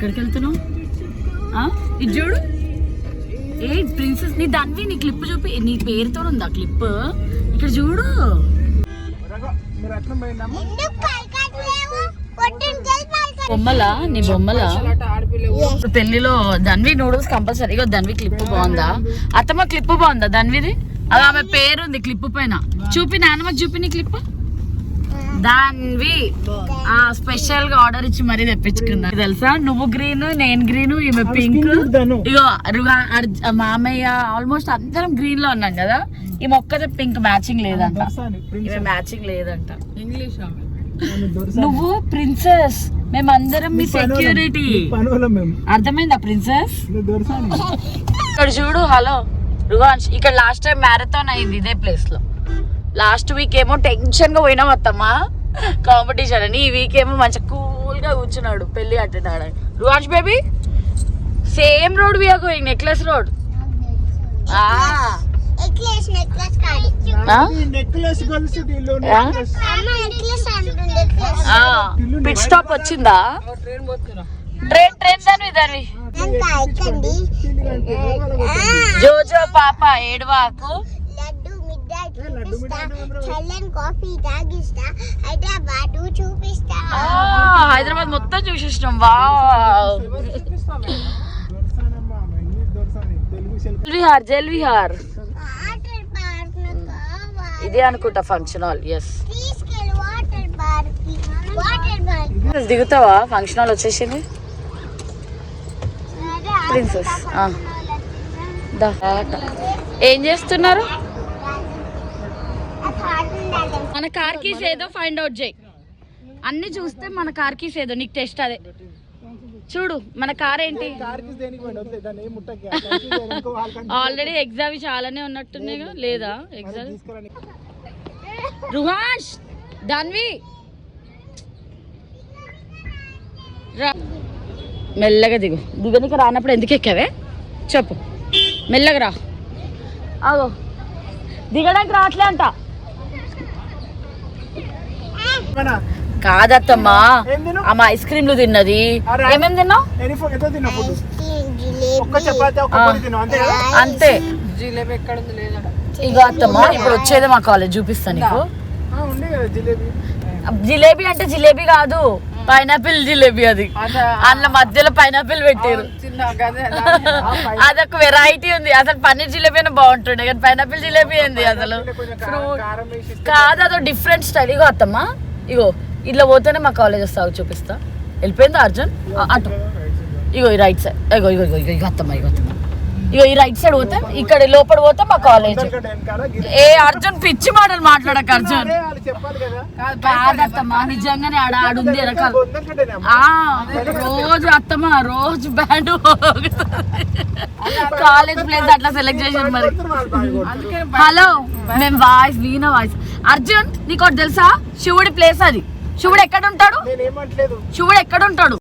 ఎక్కడికి వెళ్తున్నావు? ఇది చూడు, ఏ ప్రిన్సెస్ నీ దాన్ని నీ క్లిప్ చూపి, నీ పేరుతో ఉందా క్లిప్? ఇక్కడ చూడు. బొమ్మలా? నీ బొమ్మలా? పెళ్లిలో ధన్వి నూడిల్స్ కంపల్సరీ. ఇగో ధన్వి క్లిప్ బాగుందా? అత్తమ్మ క్లిప్ బాగుందా ధన్విది? అది ఆమె పేరుంది క్లిప్ పైన. చూపి నాన్నమ్మకి చూపి నీ క్లిప్. ధన్వి స్పెషల్ గా ఆర్డర్ ఇచ్చి మరీ తెప్పించుకున్నా తెలుసా. నువ్వు గ్రీన్, నేను గ్రీన్, ఈమె పింక్. ఇగో మామయ్య ఆల్మోస్ట్ అందరం గ్రీన్ లో ఉన్నాం కదా. ఈ మొక్కదే పింక్ మ్యాచింగ్ లేదంట, ఈమె మ్యాచింగ్ లేదంట. ఇంగ్లీష్ నువ్వు ప్రిన్సెస్, మేమందరం మీ సెక్యూరిటీ. అర్థమైందా ప్రిన్సెస్? ఇక్కడ చూడు. హలో రువాన్ష్, ఇక్కడ లాస్ట్ టైం మ్యారథాన్ అయింది ఇదే ప్లేస్ లో. లాస్ట్ వీక్ ఏమో టెన్షన్ గా పోయినాం అత్తమ్మా కాంపిటీషన్ అని. ఈ వీక్ ఏమో మంచిగా కూల్ గా కూర్చున్నాడు పెళ్లి అటెండ్ ఆడాడు. Ruvansh baby same road we are going, necklace road. Pit stop వచ్చిందా? ట్రైన్ దాని జోజో పాప ఏడవాకు. హైదరాబాద్ మొత్తం చూసేసినాం. జల్ విహార్ ఇదే అనుకుంటా ఫంక్షన్ హాల్. ఎస్ దిగుతావా? ఫంక్షన్ హాల్ వచ్చేసింది. ప్రిన్సెస్ ఏం చేస్తున్నారు? మన కార్ కీస్ ఏదో ఫైండ్ అవుట్ చేయి. అన్ని చూస్తే మన కార్ కీస్ ఏదో నీకు టెస్ట్ అదే చూడు. మన కార్ ఏంటి? ఆల్రెడీ ఎగ్జామ్ చాలానే ఉన్నట్టున్నాయిగా. లేదా ఎగ్జామ్? రుహాష్ ధన్వి మెల్లగా దిగు. దిగనికి రానప్పుడు ఎందుకు ఎక్కావే చెప్పు. మెల్లగా రా. అగో దిగడానికి రావట్లే అంట. కాదత్తమ్మా ఆమె ఐస్ క్రీమ్లు తిన్నది. ఏమేమి తిన్నావు? అంతే. ఇక అత్తమ్మా ఇప్పుడు వచ్చేది మా కాలేజ్ చూపిస్తా నీకు. జిలేబీ అంటే జిలేబీ కాదు, పైనాపిల్ జిలేబీ. అది అందులో మధ్యలో పైనాపిల్ పెట్టారు. అదొక వెరైటీ ఉంది. అసలు పన్నీర్ జిలేబీ అయినా బాగుంటుండే కానీ పైనాపిల్ జిలేబీ ఏంది అసలు? కాదు, అదో డిఫరెంట్ స్టైల్. ఇగో అత్తమ్మా ఇగో ఇట్లా పోతేనే మా కాలేజ్ వస్తావు చూపిస్తా. వెళ్ళిపోయిందా అర్జున్? అటు ఇగో ఈ రైట్ సైడ్. ఇగో ఇగో ఇగో ఇగో అత్తమ్మా ఇగో అత్తమ్మా ఇగో ఈ రైట్ సైడ్ పోతే ఇక్కడ లోపల పోతే మా కాలేజ్. ఏ అర్జున్ పిచ్చి మాటలు మాట్లాడక అర్జున్. కాదత్తమ్మా నిజంగానే ఆడుంది వెనకాల. రోజు అత్తమ్మా రోజు బ్యాండ్ కాలేజ్ ప్లేస్ అట్లా సెలెక్ట్ చేసాను మరి. హలో మేము వాయిస్ వీణ వాయిస్. అర్జున్ నీకు తెలుసా శివుడి ప్లేస్ అది? శివుడు ఎక్కడ ఉంటాడు?